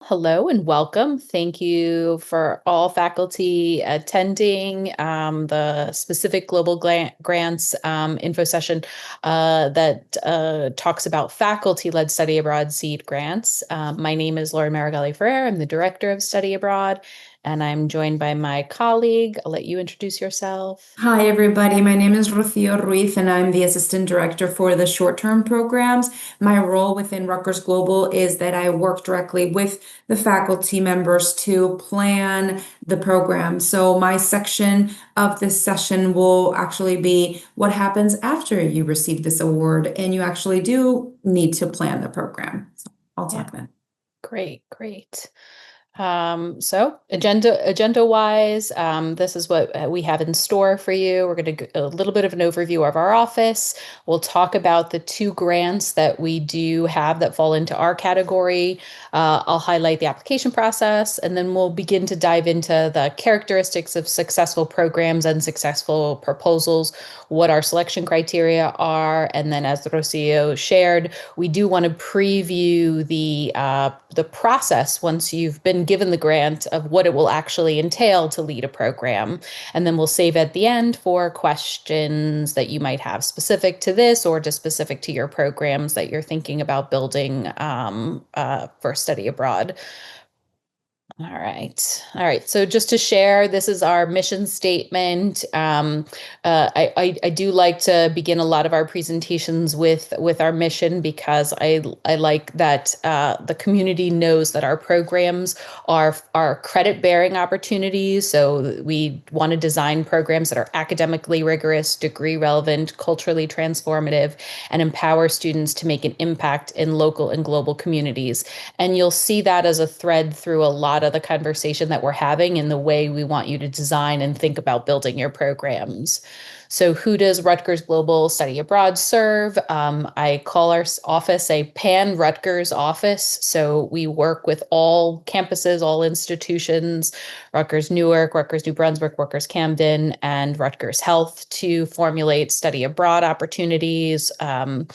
Hello and welcome. Thank you for all faculty attending the specific global grants info session that talks about faculty-led study abroad seed grants. My name is Lauren Marigali Ferrer. I'm the director of study abroad, and I'm joined by my colleague. I'll let you introduce yourself. Hi, everybody. My name is Rocio Ruiz, and I'm the assistant director for the short-term programs. My role within Rutgers Global is that I work directly with the faculty members to plan the program. So my section of this session will actually be what happens after you receive this award, and you actually do need to plan the program. So I'll Yeah, talk then. great. So agenda wise, this is what we have in store for you. We're going to a little bit of an overview of our office. We'll talk about the two grants that we do have that fall into our category. I'll highlight the application process, and then we'll begin to dive into the characteristics of successful programs and successful proposals, what our selection criteria are, and then as Rocio shared, we do want to preview the process once you've been given the grant of what it will actually entail to lead a program. And then we'll save at the end for questions that you might have specific to this or just specific to your programs that you're thinking about building for study abroad. All right. So just to share, this is our mission statement. I do like to begin a lot of our presentations with our mission because I like that the community knows that our programs are credit bearing opportunities. So we want to design programs that are academically rigorous, degree relevant, culturally transformative, and empower students to make an impact in local and global communities. And you'll see that as a thread through a lot of the conversation that we're having in the way we want you to design and think about building your programs. So who does Rutgers Global Study Abroad serve? I call our office a pan-Rutgers office. So we work with all campuses, all institutions, Rutgers Newark, Rutgers New Brunswick, Rutgers Camden, and Rutgers Health to formulate study abroad opportunities. So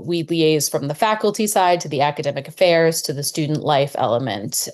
we liaise from the faculty side to the academic affairs to the student life element.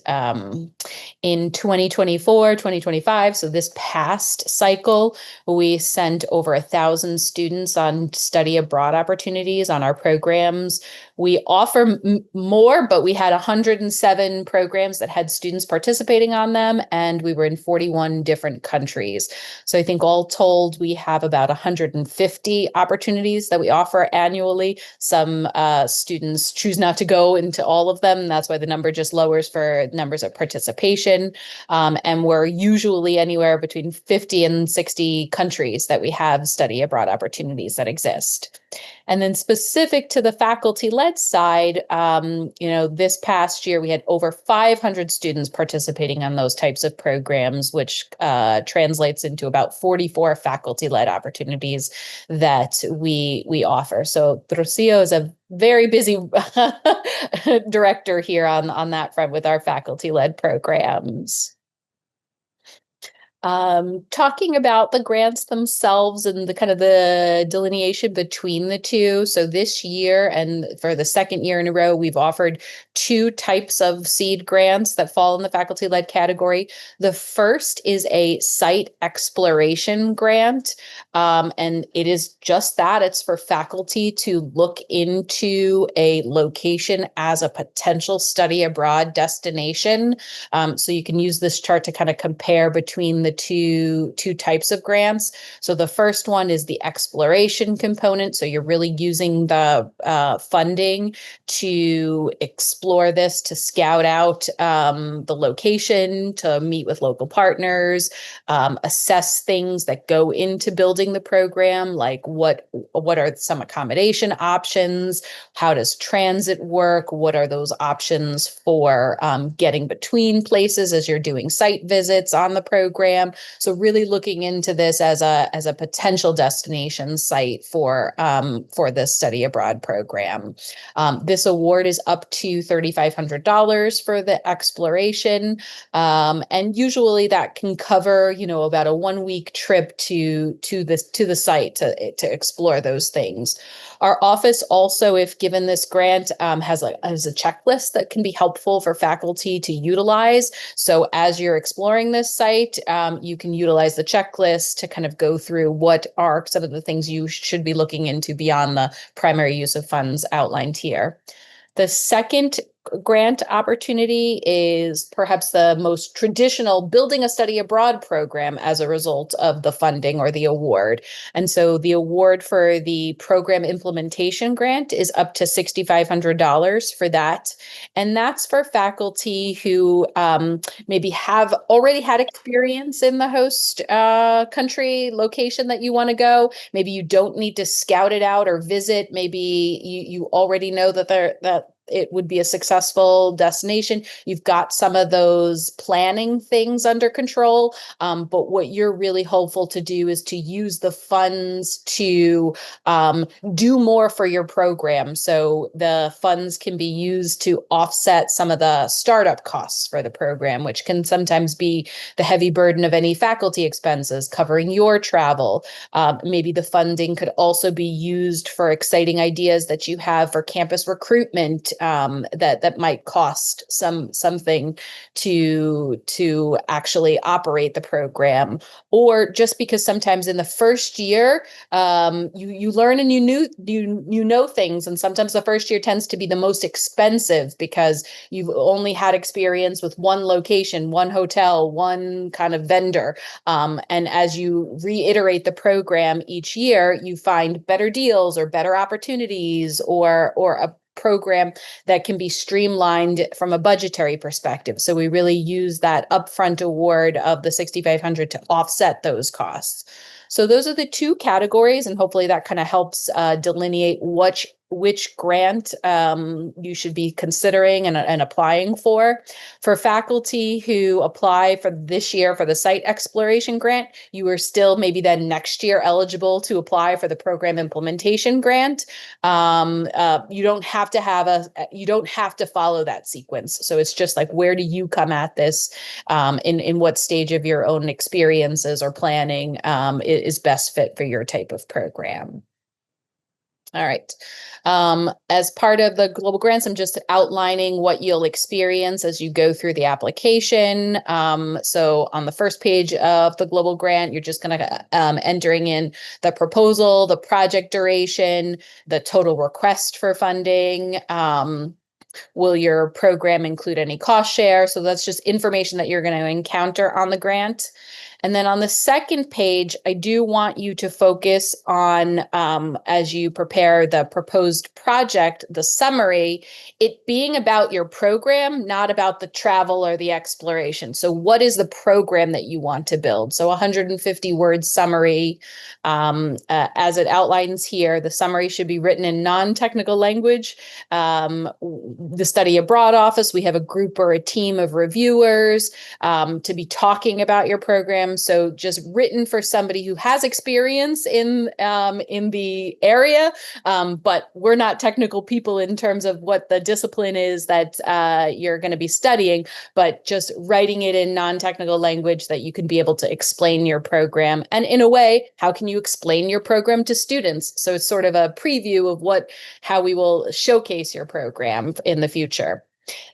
In 2024, 2025, so this past cycle, we sent over 1,000 students on study abroad opportunities on our programs. We offer more, but we had 107 programs that had students participating on them, and we were in 41 different countries. So I think all told, we have about 150 opportunities that we offer annually. Some students choose not to go into all of them. That's why the number just lowers for numbers of participation. And we're usually anywhere between 50 and 60 countries that we have study abroad opportunities that exist. And then specific to the faculty-led side, this past year we had over 500 students participating on those types of programs, which translates into about 44 faculty-led opportunities that we offer. So Rocio is a very busy director here on that front with our faculty-led programs. Talking about the grants themselves and the kind of the delineation between the two. So this year and for the second year in a row, we've offered two types of seed grants that fall in the faculty-led category. The first is a site exploration grant, and it is just that. It's for faculty to look into a location as a potential study abroad destination. So you can use this chart to kind of compare between the two types of grants. So the first one is the exploration component. So you're really using the funding to explore this, to scout out the location, to meet with local partners, assess things that go into building the program, like what are some accommodation options, how does transit work, what are those options for getting between places as you're doing site visits on the program. program. So really looking into this as a potential destination site for this study abroad program. This award is up to $3,500 for the exploration. And usually that can cover, about a 1 week trip to the site to explore those things. Our office also, if given this grant, has a checklist that can be helpful for faculty to utilize. So as you're exploring this site, you can utilize the checklist to kind of go through what are some of the things you should be looking into beyond the primary use of funds outlined here. The second grant opportunity is perhaps the most traditional building a study abroad program as a result of the funding or the award. And so the award for the program implementation grant is up to $6,500 for that. And that's for faculty who maybe have already had experience in the host country location that you want to go. Maybe you don't need to scout it out or visit. Maybe you already know that it would be a successful destination. You've got some of those planning things under control. But what you're really hopeful to do is to use the funds to do more for your program. So the funds can be used to offset some of the startup costs for the program, which can sometimes be the heavy burden of any faculty expenses, covering your travel. Maybe the funding could also be used for exciting ideas that you have for campus recruitment that might cost something to actually operate the program, or just because sometimes in the first year you learn and you know things, and sometimes the first year tends to be the most expensive because you've only had experience with one location, one hotel, one kind of vendor, and as you reiterate the program each year, you find better deals or better opportunities or a program that can be streamlined from a budgetary perspective. So we really use that upfront award of the $6,500 to offset those costs. So those are the two categories, and hopefully that kind of helps delineate which grant you should be considering and applying for. For faculty who apply for this year for the site exploration grant, you are still maybe then next year eligible to apply for the program implementation grant. You don't have to follow that sequence. So it's just like, where do you come at this in what stage of your own experiences or planning is best fit for your type of program. All right. As part of the global grants, I'm just outlining what you'll experience as you go through the application. So on the first page of the global grant, you're just going to entering in the proposal, the project duration, the total request for funding. Will your program include any cost share? So that's just information that you're going to encounter on the grant. And then on the second page, I do want you to focus on, as you prepare the proposed project, the summary, it being about your program, not about the travel or the exploration. So what is the program that you want to build? So 150 word summary, as it outlines here, the summary should be written in non-technical language. The study abroad office, we have a group or a team of reviewers to be talking about your program. So just written for somebody who has experience in the area, but we're not technical people in terms of what the discipline is that you're going to be studying, but just writing it in non-technical language that you can be able to explain your program. And in a way, how can you explain your program to students? So it's sort of a preview of how we will showcase your program in the future.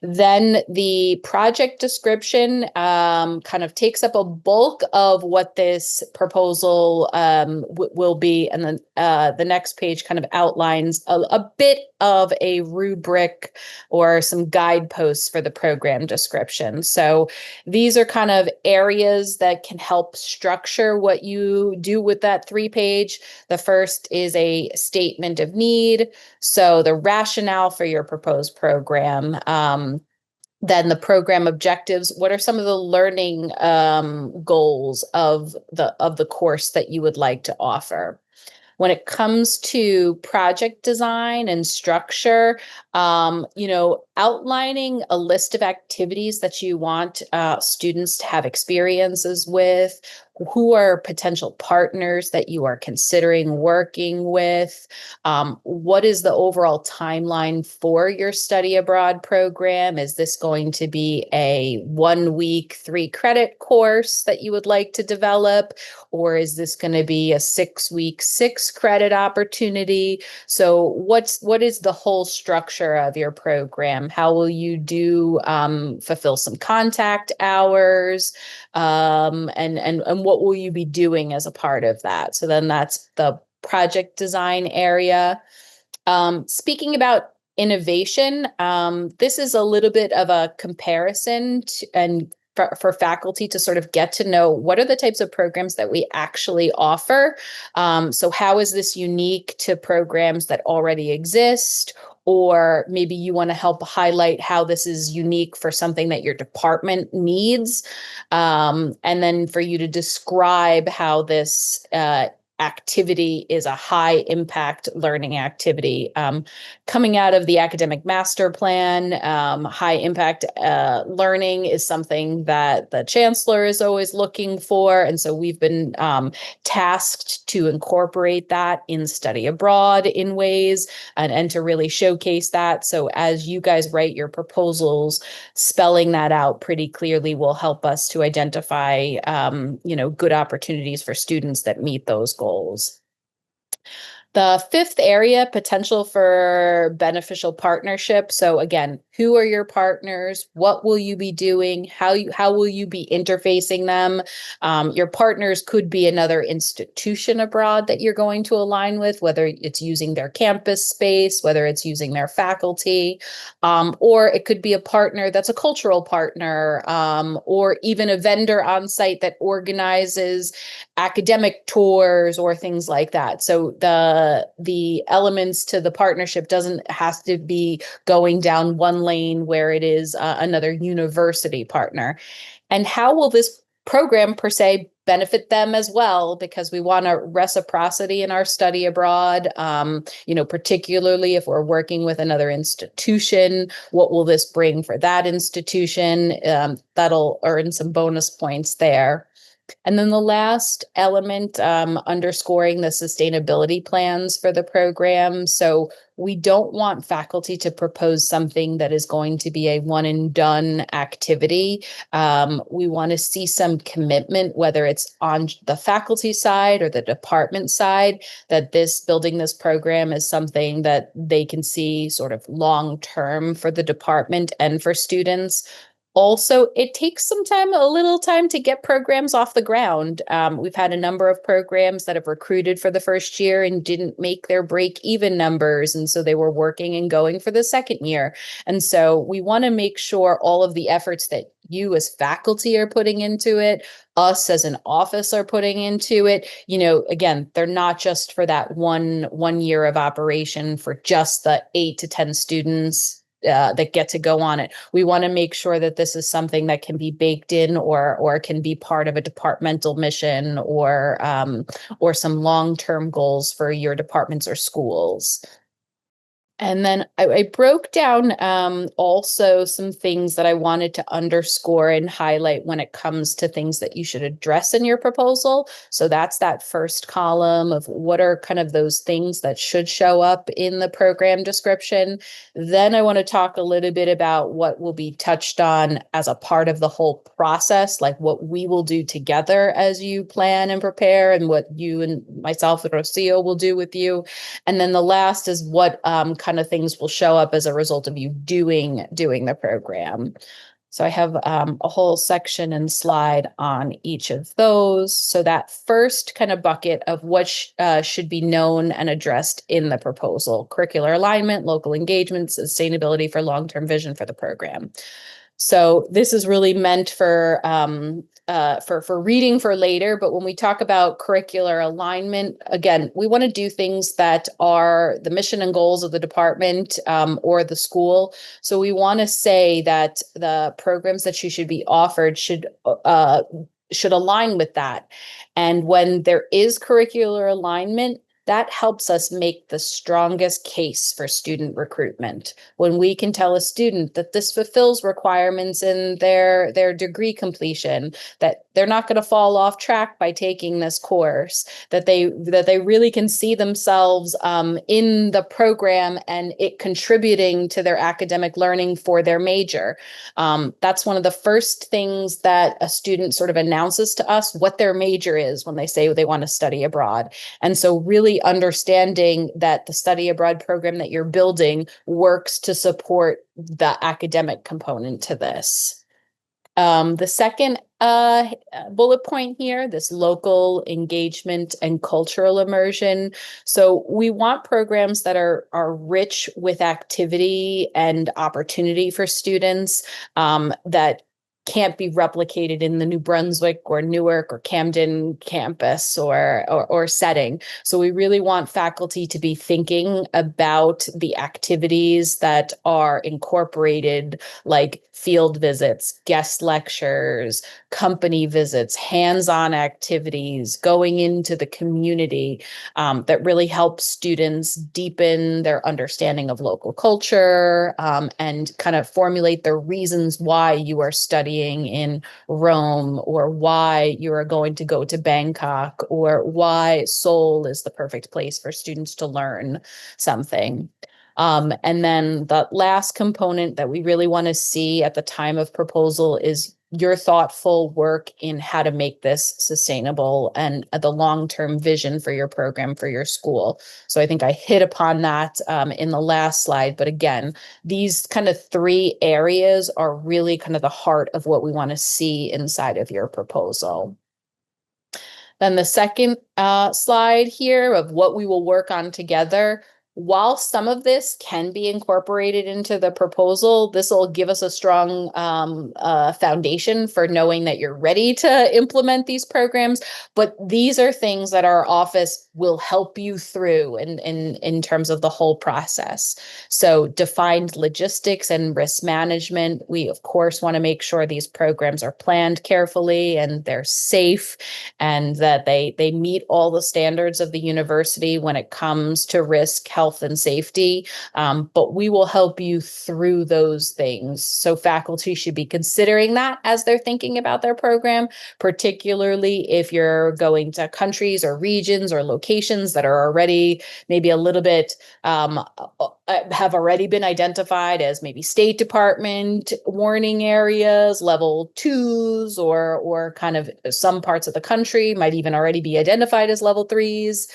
Then the project description kind of takes up a bulk of what this proposal will be. And then the next page kind of outlines a bit of a rubric or some guideposts for the program description. So these are kind of areas that can help structure what you do with that 3-page. The first is a statement of need. So the rationale for your proposed program. Then the program objectives. What are some of the learning goals of the course that you would like to offer? When it comes to project design and structure, outlining a list of activities that you want students to have experiences with, who are potential partners that you are considering working with, what is the overall timeline for your study abroad program? Is this going to be a 1 week, 3 credit course that you would like to develop? Or is this going to be a 6 week, 6 credit opportunity? So what is the whole structure of your program? How will you do fulfill some contact hours? And what will you be doing as a part of that? So then that's the project design area. Speaking about innovation, this is a little bit of a comparison and for faculty to sort of get to know what are the types of programs that we actually offer. So how is this unique to programs that already exist? Or maybe you want to help highlight how this is unique for something that your department needs. And then for you to describe how this activity is a high impact learning activity. Coming out of the academic master plan, high impact learning is something that the chancellor is always looking for. And so we've been tasked to incorporate that in study abroad in ways and to really showcase that. So as you guys write your proposals, spelling that out pretty clearly will help us to identify, good opportunities for students that meet those goals. The fifth area, potential for beneficial partnership. So again, who are your partners? What will you be doing? How will you be interfacing them? Your partners could be another institution abroad that you're going to align with, whether it's using their campus space, whether it's using their faculty, or it could be a partner that's a cultural partner, or even a vendor on site that organizes academic tours or things like that. So the elements to the partnership doesn't have to be going down one lane where it is another university partner. And how will this program per se benefit them as well? Because we want a reciprocity in our study abroad, particularly if we're working with another institution, what will this bring for that institution? That'll earn some bonus points there. And then the last element, underscoring the sustainability plans for the program. So we don't want faculty to propose something that is going to be a one and done activity. We want to see some commitment, whether it's on the faculty side or the department side, that building this program is something that they can see sort of long term for the department and for students. Also, it takes a little time to get programs off the ground. We've had a number of programs that have recruited for the first year and didn't make their break-even numbers. And so they were working and going for the second year. And so we want to make sure all of the efforts that you as faculty are putting into it, us as an office are putting into it, again, they're not just for that one year of operation for just the 8 to 10 students that get to go on it. We want to make sure that this is something that can be baked in or can be part of a departmental mission or some long-term goals for your departments or schools. And then I broke down also some things that I wanted to underscore and highlight when it comes to things that you should address in your proposal. So that's that first column of what are kind of those things that should show up in the program description. Then I want to talk a little bit about what will be touched on as a part of the whole process, like what we will do together as you plan and prepare, and what you and myself and Rocio will do with you. And then the last is what kind of things will show up as a result of you doing the program. So I have a whole section and slide on each of those. So that first kind of bucket of what should be known and addressed in the proposal: curricular alignment, local engagement, sustainability for long-term vision for the program. So this is really meant for reading for later. But when we talk about curricular alignment, again, we want to do things that are the mission and goals of the department or the school. So we want to say that the programs that you should be offered should align with that. And when there is curricular alignment, that helps us make the strongest case for student recruitment. When we can tell a student that this fulfills requirements in their degree completion, that they're not going to fall off track by taking this course, that they really can see themselves in the program and it contributing to their academic learning for their major. That's one of the first things that a student sort of announces to us what their major is when they say they want to study abroad. And so really understanding that the study abroad program that you're building works to support the academic component to this. The second bullet point here, this local engagement and cultural immersion. So we want programs that are rich with activity and opportunity for students, that can't be replicated in the New Brunswick or Newark or Camden campus or setting. So we really want faculty to be thinking about the activities that are incorporated, like field visits, guest lectures, company visits, hands-on activities, going into the community, that really help students deepen their understanding of local culture, and kind of formulate the reasons why you are studying in Rome, or why you are going to go to Bangkok, or why Seoul is the perfect place for students to learn something. And then the last component that we really want to see at the time of proposal is your thoughtful work in how to make this sustainable and the long-term vision for your program for your school. So I think I hit upon that in the last slide, but again, these kind of three areas are really kind of the heart of what we want to see inside of your proposal. Then the second slide here of what we will work on together. While some of this can be incorporated into the proposal, this will give us a strong foundation for knowing that you're ready to implement these programs. But these are things that our office will help you through in terms of the whole process. So defined logistics and risk management. We, of course, want to make sure these programs are planned carefully and they're safe, and that they meet all the standards of the university when it comes to risk, health, and safety. But we will help you through those things. So faculty should be considering that as they're thinking about their program, particularly if you're going to countries or regions or locations that are already maybe a little bit have already been identified as maybe State Department warning areas, level 2s, or kind of some parts of the country might even already be identified as level 3s,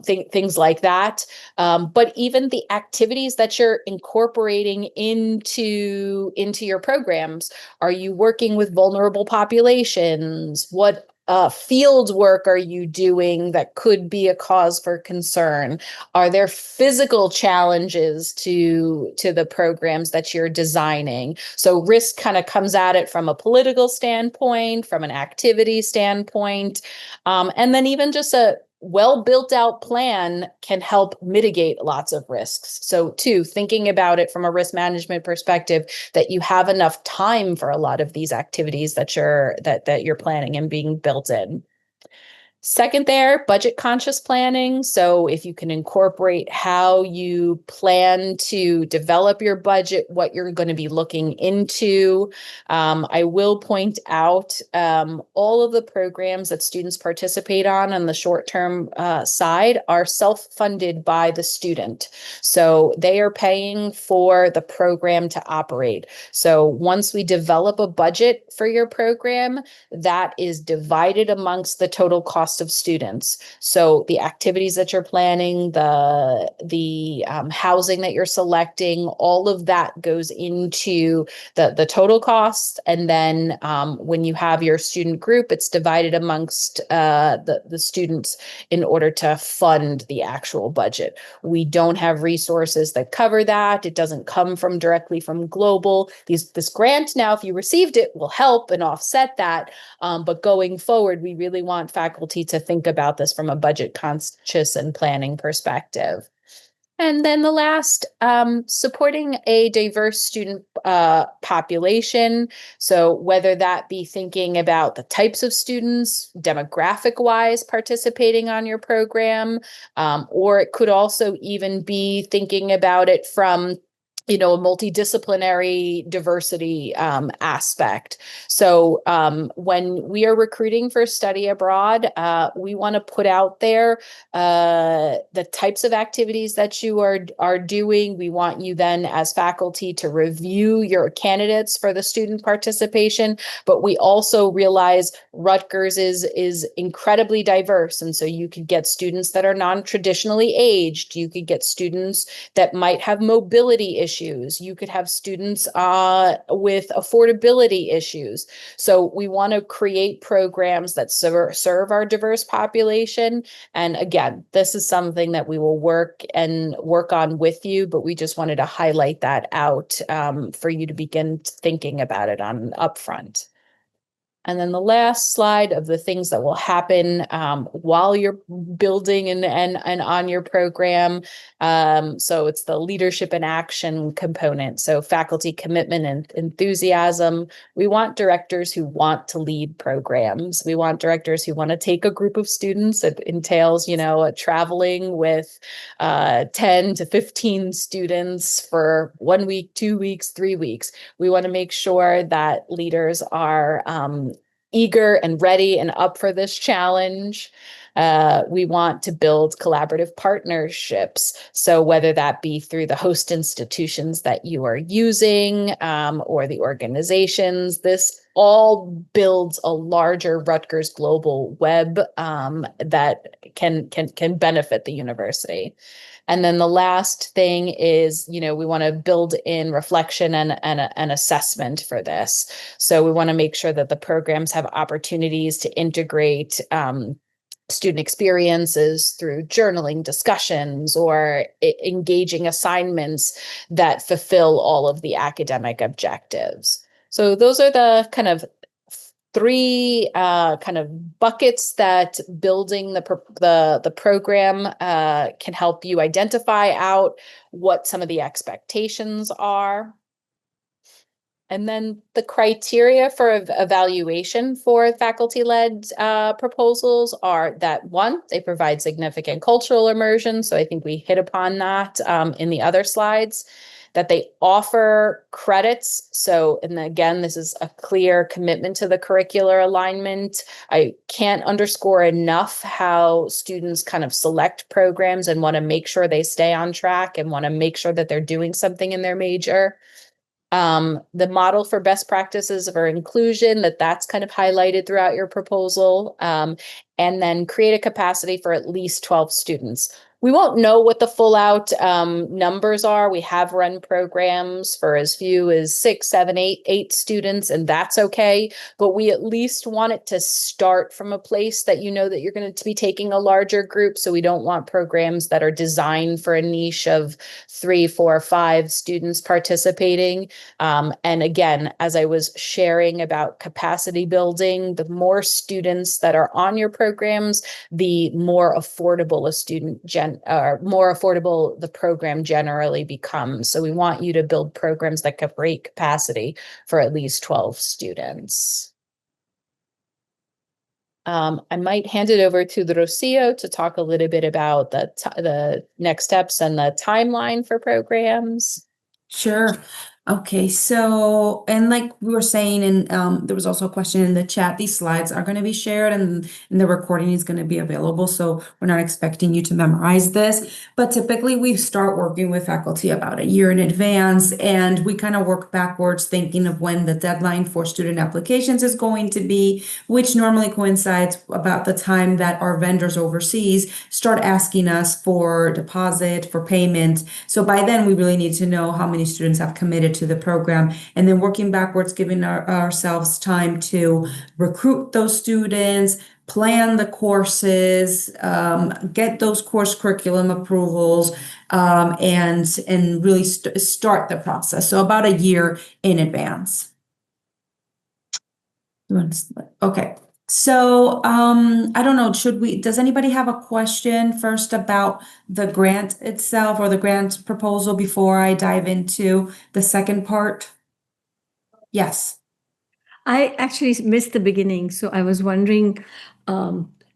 things like that. But even the activities that you're incorporating into your programs, are you working with vulnerable populations? What field work are you doing that could be a cause for concern? Are there physical challenges to the programs that you're designing? So risk kind of comes at it from a political standpoint, from an activity standpoint, and then even just a well built out plan can help mitigate lots of risks. So too, thinking about it from a risk management perspective, that you have enough time for a lot of these activities that you're planning and being built in. Second there, budget conscious planning. So if you can incorporate how you plan to develop your budget, what you're going to be looking into. I will point out all of the programs that students participate on the short-term side are self-funded by the student. So they are paying for the program to operate. So once we develop a budget for your program, that is divided amongst the total cost of students. So the activities that you're planning, the housing that you're selecting, all of that goes into the total cost. And then when you have your student group, it's divided amongst the students in order to fund the actual budget. We don't have resources that cover that. It doesn't come from directly from Global. This grant now, if you received it, will help and offset that. But going forward, we really want faculty to think about this from a budget conscious and planning perspective. And then the last, supporting a diverse student population. So whether that be thinking about the types of students, demographic wise, participating on your program, or it could also even be thinking about it from a multidisciplinary diversity aspect. So when we are recruiting for study abroad, we want to put out there the types of activities that you are doing. We want you then as faculty to review your candidates for the student participation, but we also realize Rutgers is incredibly diverse. And so you could get students that are non-traditionally aged. You could get students that might have mobility issues. You could have students with affordability issues. So we want to create programs that serve our diverse population. And again, this is something that we will work on with you, but we just wanted to highlight that out for you to begin thinking about it on upfront. And then the last slide of the things that will happen while you're building and on your program. So it's the leadership and action component. So faculty commitment and enthusiasm. We want directors who want to lead programs. We want directors who want to take a group of students. It entails, traveling with 10 to 15 students for 1 week, 2 weeks, 3 weeks. We want to make sure that leaders are eager and ready and up for this challenge. We want to build collaborative partnerships. So whether that be through the host institutions that you are using or the organizations, this all builds a larger Rutgers global web that can benefit the university. And then the last thing is, we want to build in reflection and assessment for this. So we want to make sure that the programs have opportunities to integrate student experiences through journaling discussions or engaging assignments that fulfill all of the academic objectives. So those are the kind of three kind of buckets that building the program can help you identify out what some of the expectations are. And then the criteria for evaluation for faculty-led proposals are that one, they provide significant cultural immersion. So I think we hit upon that in the other slides, that they offer credits. So, and again, this is a clear commitment to the curricular alignment. I can't underscore enough how students kind of select programs and want to make sure they stay on track and want to make sure that they're doing something in their major. The model for best practices for inclusion, that's kind of highlighted throughout your proposal, and then create a capacity for at least 12 students. We won't know what the full out numbers are. We have run programs for as few as 6, 7, 8 students, and that's okay. But we at least want it to start from a place that that you're going to be taking a larger group. So we don't want programs that are designed for a niche of 3, 4, 5 students participating. And again, as I was sharing about capacity building, the more students that are on your programs, the more affordable more affordable the program generally becomes. So we want you to build programs that have great capacity for at least 12 students. I might hand it over to the Rocio to talk a little bit about the next steps and the timeline for programs. Sure. Okay, so, and like we were saying, and there was also a question in the chat, these slides are going to be shared and the recording is going to be available. So we're not expecting you to memorize this, but typically we start working with faculty about a year in advance, and we kind of work backwards thinking of when the deadline for student applications is going to be, which normally coincides about the time that our vendors overseas start asking us for deposit, for payment. So by then we really need to know how many students have committed to the program, and then working backwards, giving ourselves time to recruit those students, plan the courses, get those course curriculum approvals, and really start the process. So about a year in advance. Okay. So, I don't know, does anybody have a question first about the grant itself or the grant proposal before I dive into the second part? Yes. I actually missed the beginning, so I was wondering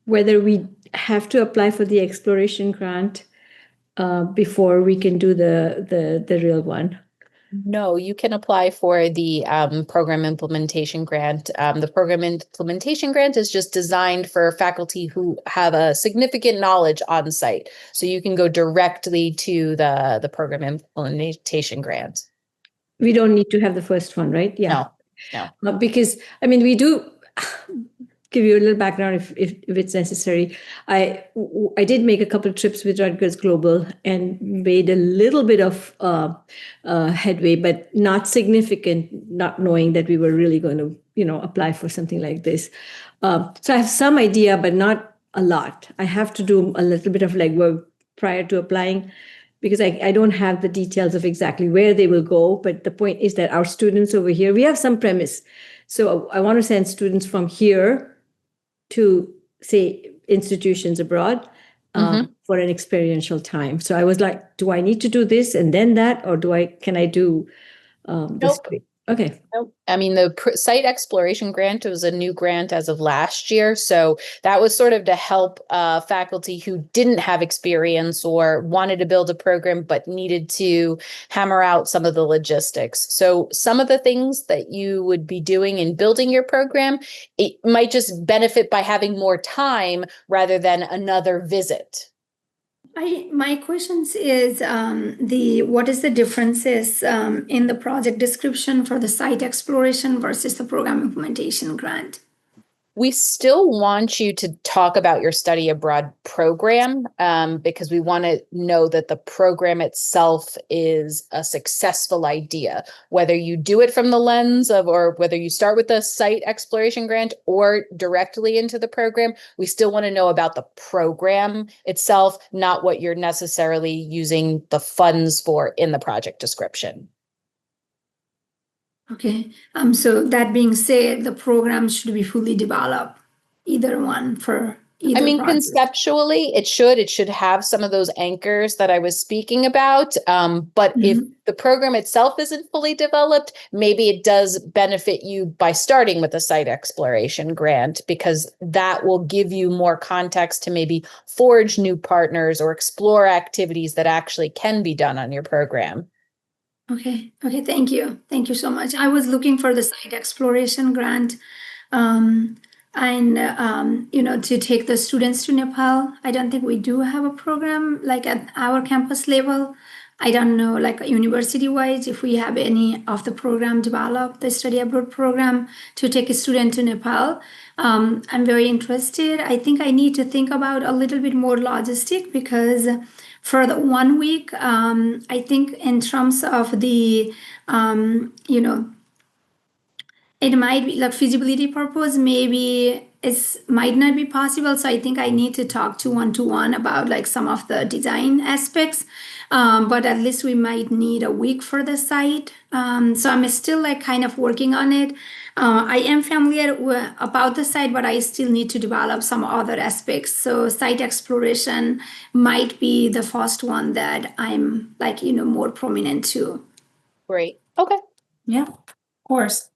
whether we have to apply for the exploration grant before we can do the real one. No, you can apply for the program implementation grant. The program implementation grant is just designed for faculty who have a significant knowledge on site. So you can go directly to the program implementation grant. We don't need to have the first one, right? Yeah. No. Because, I mean, we do give you a little background if it's necessary. I did make a couple of trips with Rutgers Global and made a little bit of headway, but not significant, not knowing that we were really going to, apply for something like this. So I have some idea, but not a lot. I have to do a little bit of legwork prior to applying because I don't have the details of exactly where they will go. But the point is that our students over here, we have some premise. So I want to send students from here to, say, institutions abroad for an experiential time. So I was like, do I need to do this and then that, or can I do this? Nope. Okay. I mean, the site exploration grant was a new grant as of last year. So that was sort of to help faculty who didn't have experience or wanted to build a program, but needed to hammer out some of the logistics. So some of the things that you would be doing in building your program, it might just benefit by having more time rather than another visit. My questions is what is the differences in the project description for the site exploration versus the program implementation grant? We still want you to talk about your study abroad program because we want to know that the program itself is a successful idea. Whether you do it from the lens of, or whether you start with the site exploration grant or directly into the program, we still want to know about the program itself, not what you're necessarily using the funds for in the project description. Okay. So that being said, the program should be fully developed, either one for either. I mean, project. Conceptually, it should have some of those anchors that I was speaking about. But if the program itself isn't fully developed, maybe it does benefit you by starting with a site exploration grant, because that will give you more context to maybe forge new partners or explore activities that actually can be done on your program. Okay. Thank you so much. I was looking for the site exploration grant, to take the students to Nepal. I don't think we do have a program like at our campus level. I don't know, like university-wise, if we have any of the program developed, the study abroad program to take a student to Nepal. I'm very interested. I think I need to think about a little bit more logistic because for the 1 week, I think in terms of the, it might be like feasibility purpose, maybe it might not be possible. So I think I need to talk to one about like some of the design aspects. But at least we might need a week for the site. So I'm still like kind of working on it. I am familiar about the site, but I still need to develop some other aspects. So site exploration might be the first one that I'm like, more prominent to. Great. Okay. Yeah, of course.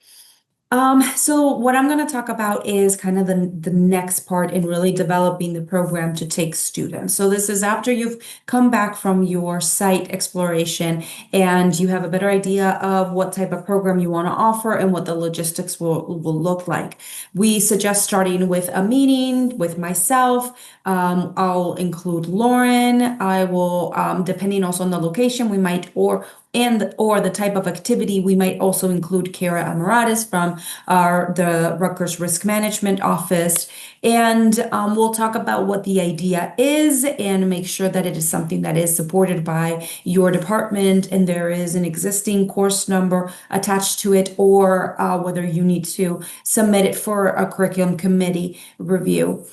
So what I'm going to talk about is kind of the next part in really developing the program to take students. So this is after you've come back from your site exploration and you have a better idea of what type of program you want to offer and what the logistics will look like. We suggest starting with a meeting with myself. I'll include Lauren. I will, depending also on the location, we might, or the type of activity, we might also include Kara Amaratis from the Rutgers Risk Management Office. And we'll talk about what the idea is and make sure that it is something that is supported by your department and there is an existing course number attached to it, or whether you need to submit it for a curriculum committee review.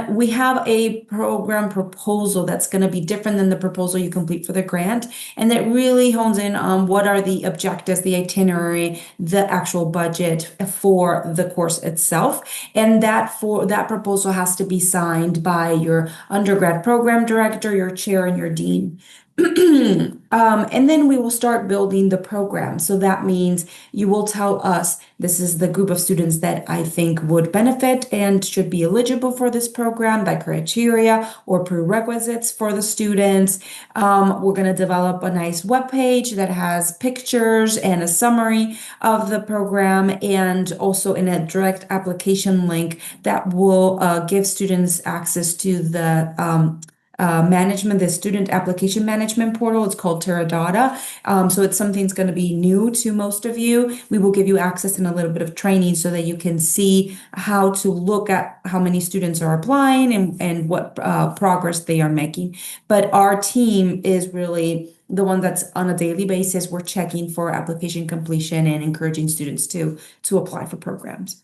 We have a program proposal that's going to be different than the proposal you complete for the grant, and that really hones in on what are the objectives, the itinerary, the actual budget for the course itself. And that proposal has to be signed by your undergrad program director, your chair, and your dean. And then we will start building the program. So that means you will tell us, this is the group of students that I think would benefit and should be eligible for this program, by criteria or prerequisites for the students. We're going to develop a nice webpage that has pictures and a summary of the program, and also in a direct application link that will give students access to the the student application management portal. It's called Teradata. So it's something that's going to be new to most of you. We will give you access and a little bit of training so that you can see how to look at how many students are applying and what progress they are making. But our team is really the one that's on a daily basis. We're checking for application completion and encouraging students to apply for programs.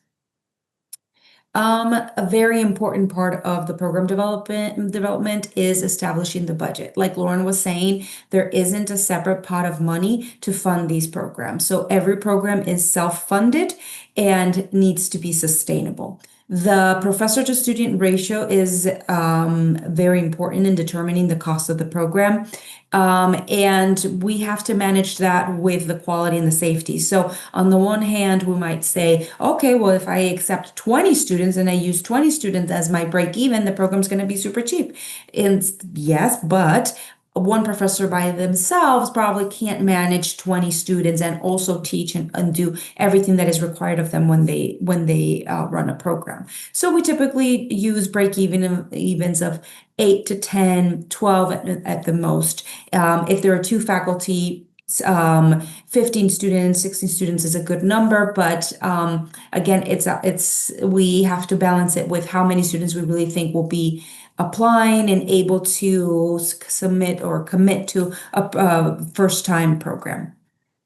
A very important part of the program development is establishing the budget. Like Lauren was saying, there isn't a separate pot of money to fund these programs. So every program is self-funded and needs to be sustainable. The professor to student ratio is very important in determining the cost of the program. And we have to manage that with the quality and the safety. So on the one hand, we might say, okay, well, if I accept 20 students and I use 20 students as my break even, the program's going to be super cheap. And yes, but one professor by themselves probably can't manage 20 students and also teach and do everything that is required of them when they run a program. So we typically use evens of 8 to 10, 12 at the most. If there are 2 faculty, 15 students, 16 students is a good number, but again, we have to balance it with how many students we really think will be applying and able to submit or commit to a first-time program.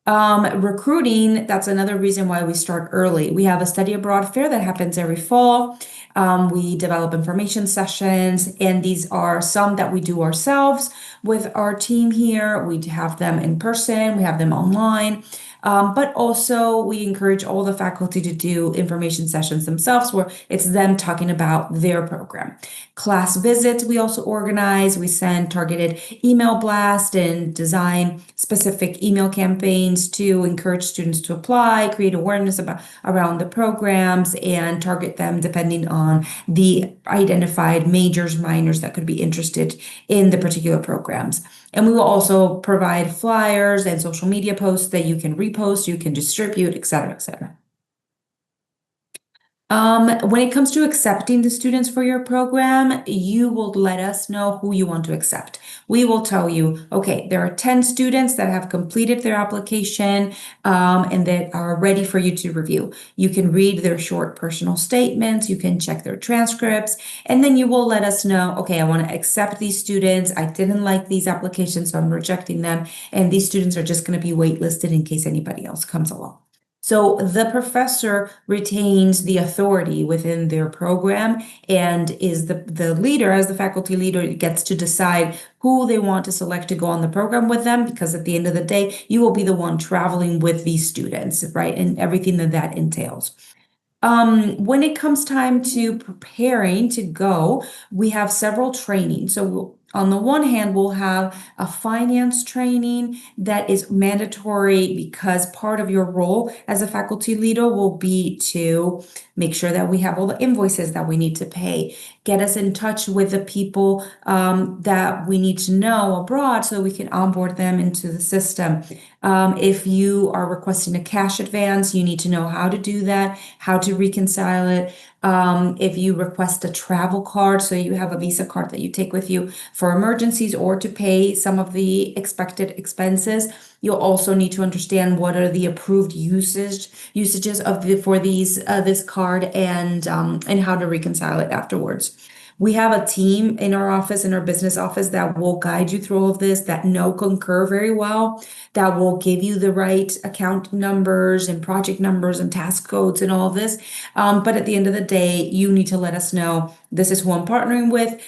Recruiting, that's another reason why we start early. We have a study abroad fair that happens every fall. We develop information sessions, and these are some that we do ourselves with our team here. We have them in person, we have them online. But also we encourage all the faculty to do information sessions themselves, where it's them talking about their program. Class visits we also organize. We send targeted email blasts and design specific email campaigns to encourage students to apply, create awareness around the programs, and target them depending on the identified majors, minors that could be interested in the particular programs. And we will also provide flyers and social media posts that you can repost, you can distribute, et cetera, et cetera. When it comes to accepting the students for your program, you will let us know who you want to accept. We will tell you, okay, there are 10 students that have completed their application and that are ready for you to review. You can read their short personal statements, you can check their transcripts, and then you will let us know, okay, I want to accept these students. I didn't like these applications, so I'm rejecting them. And these students are just going to be waitlisted in case anybody else comes along. So the professor retains the authority within their program and is the leader, as the faculty leader, gets to decide who they want to select to go on the program with them, because at the end of the day, you will be the one traveling with these students, right? And everything that entails. When it comes time to preparing to go, we have several trainings. So on the one hand, we'll have a finance training that is mandatory because part of your role as a faculty leader will be to make sure that we have all the invoices that we need to pay, get us in touch with the people that we need to know abroad so we can onboard them into the system. If you are requesting a cash advance, you need to know how to do that, how to reconcile it. If you request a travel card, so you have a Visa card that you take with you for emergencies or to pay some of the expected expenses, you'll also need to understand what are the approved usages of this card and how to reconcile it afterwards. We have a team in our office, in our business office, that will guide you through all of this, that know Concur very well, that will give you the right account numbers and project numbers and task codes and all of this. But at the end of the day, you need to let us know, this is who I'm partnering with,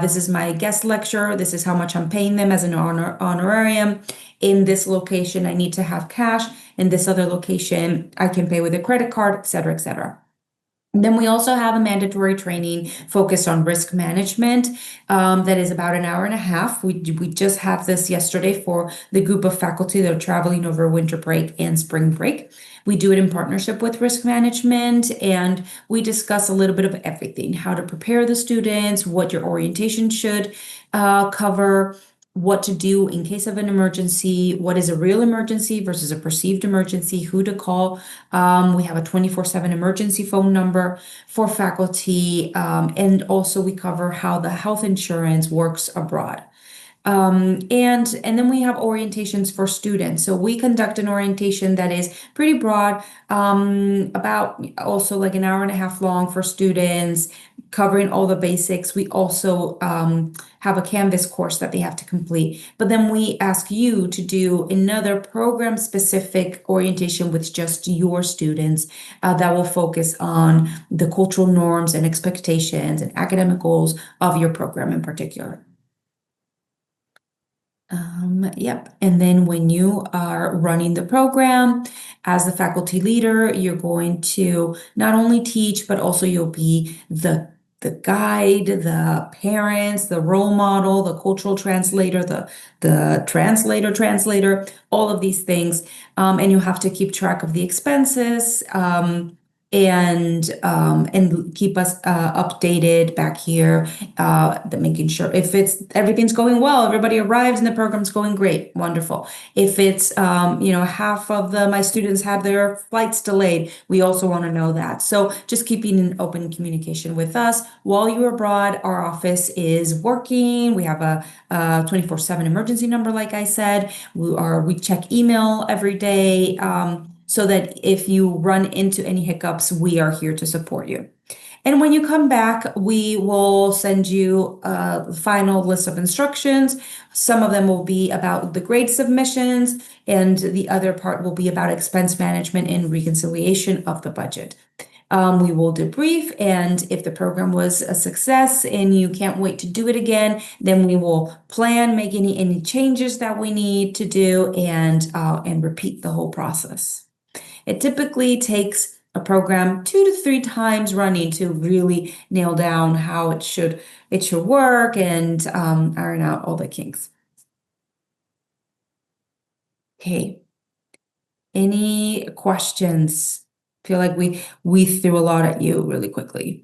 this is my guest lecturer, this is how much I'm paying them as an honorarium. In this location, I need to have cash. In this other location, I can pay with a credit card, et cetera, et cetera. And then we also have a mandatory training focused on risk management that is about an hour and a half. We just had this yesterday for the group of faculty that are traveling over winter break and spring break. We do it in partnership with risk management, and we discuss a little bit of everything: how to prepare the students, what your orientation should cover, what to do in case of an emergency, what is a real emergency versus a perceived emergency, who to call. We have a 24/7 emergency phone number for faculty, and also we cover how the health insurance works abroad. And then we have orientations for students. So we conduct an orientation that is pretty broad, about also like an hour and a half long for students, covering all the basics. We also have a Canvas course that they have to complete. But then we ask you to do another program-specific orientation with just your students that will focus on the cultural norms and expectations and academic goals of your program in particular. Yep. And then when you are running the program as the faculty leader, you're going to not only teach, but also you'll be the guide, the parents, the role model, the cultural translator, the translator, all of these things. And you have to keep track of the expenses, and keep us updated back here, making sure if everything's going well, everybody arrives and the program's going great, wonderful. If it's half of my students have their flights delayed, we also want to know that. So just keeping an open communication with us while you're abroad. Our office is working. We have a 24/7 emergency number, like I said. We check email every day. So that if you run into any hiccups, we are here to support you. And when you come back, we will send you a final list of instructions. Some of them will be about the grade submissions, and the other part will be about expense management and reconciliation of the budget. We will debrief, and if the program was a success and you can't wait to do it again, then we will plan, make any changes that we need to do, and repeat the whole process. It typically takes a program 2 to 3 times running to really nail down how it should work and iron out all the kinks. Okay. Any questions? I feel like we threw a lot at you really quickly.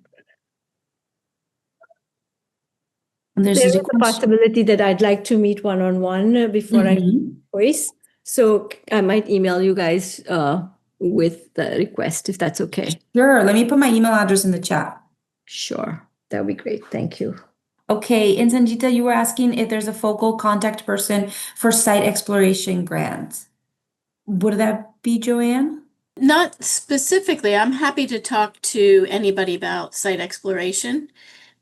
And There is a possibility that I'd like to meet one-on-one before I voice. So I might email you guys with the request, if that's okay. Sure. Let me put my email address in the chat. Sure. That would be great. Thank you. Okay. And Sanjita, you were asking if there's a focal contact person for site exploration grants. Would that be Joanne? Not specifically. I'm happy to talk to anybody about site exploration.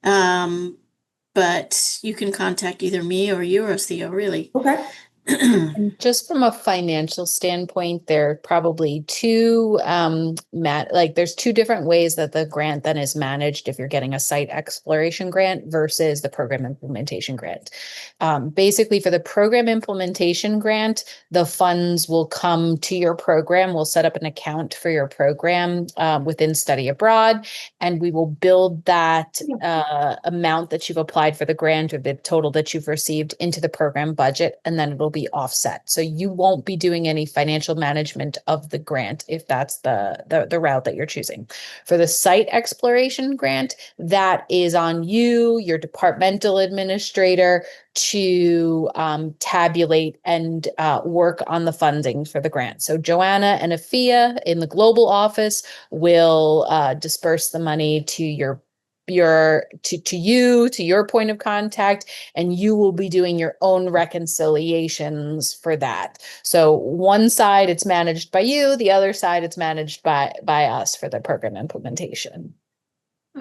But you can contact either me or you or Theo, really. Okay. And just from a financial standpoint, there are probably two there's 2 different ways that the grant then is managed if you're getting a site exploration grant versus the program implementation grant. Basically, for the program implementation grant, the funds will come to your program. We'll set up an account for your program within Study Abroad, and we will build that amount that you've applied for the grant or the total that you've received into the program budget, and then it'll be offset. So you won't be doing any financial management of the grant if that's the route that you're choosing. For the site exploration grant, that is on you, your departmental administrator, to tabulate and work on the funding for the grant. So Joanna and Afia in the global office will disperse the money to your point of contact, and you will be doing your own reconciliations for that. So one side it's managed by you, the other side it's managed by us for the program implementation.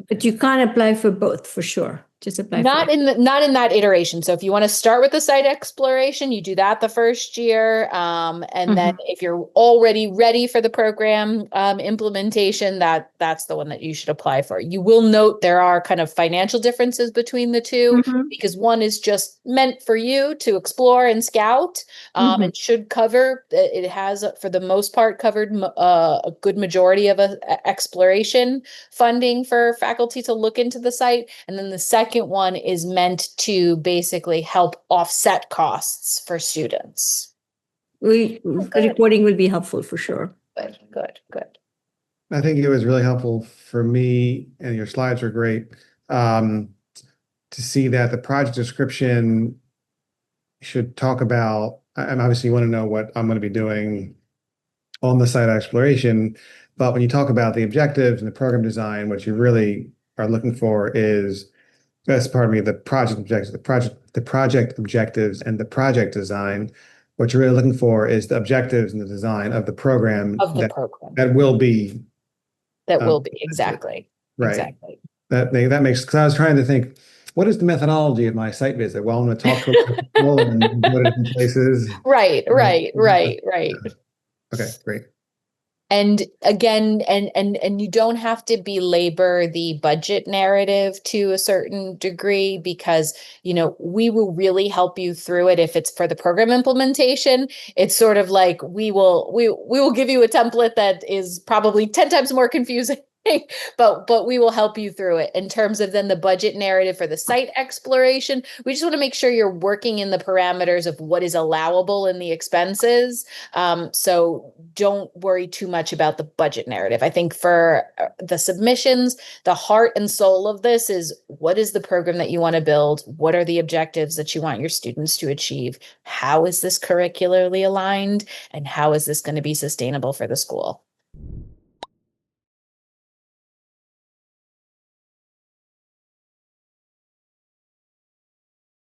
But you can't apply for both for sure. Just apply Not for in that iteration. So if you want to start with the site exploration, you do that the first year. And then if you're already ready for the program implementation, that's the one that you should apply for. You will note there are kind of financial differences between the two, because one is just meant for you to explore and scout. It should cover, it has for the most part covered a good majority of exploration funding for faculty to look into the site. And then the second one is meant to basically help offset costs for students. Reporting will be helpful for sure. Good. I think it was really helpful for me, and your slides are great, to see that the project description should talk about, and obviously you want to know what I'm going to be doing on the site exploration, but when you talk about the objectives and the program design, what you really are looking for is, the project objectives, the project objectives and the project design. What you're really looking for is the objectives and the design of the program that will be exactly right. Exactly. That makes, because I was trying to think, what is the methodology of my site visit? Well, I'm going to talk to people and go to different places. Right. Okay, great. And again, and you don't have to belabor the budget narrative to a certain degree, because, we will really help you through it. If it's for the program implementation, it's sort of like we will give you a template that is probably 10 times more confusing. But we will help you through it. In terms of then the budget narrative for the site exploration, we just want to make sure you're working in the parameters of what is allowable in the expenses. So don't worry too much about the budget narrative. I think for the submissions, the heart and soul of this is, what is the program that you want to build? What are the objectives that you want your students to achieve? How is this curricularly aligned? And how is this going to be sustainable for the school?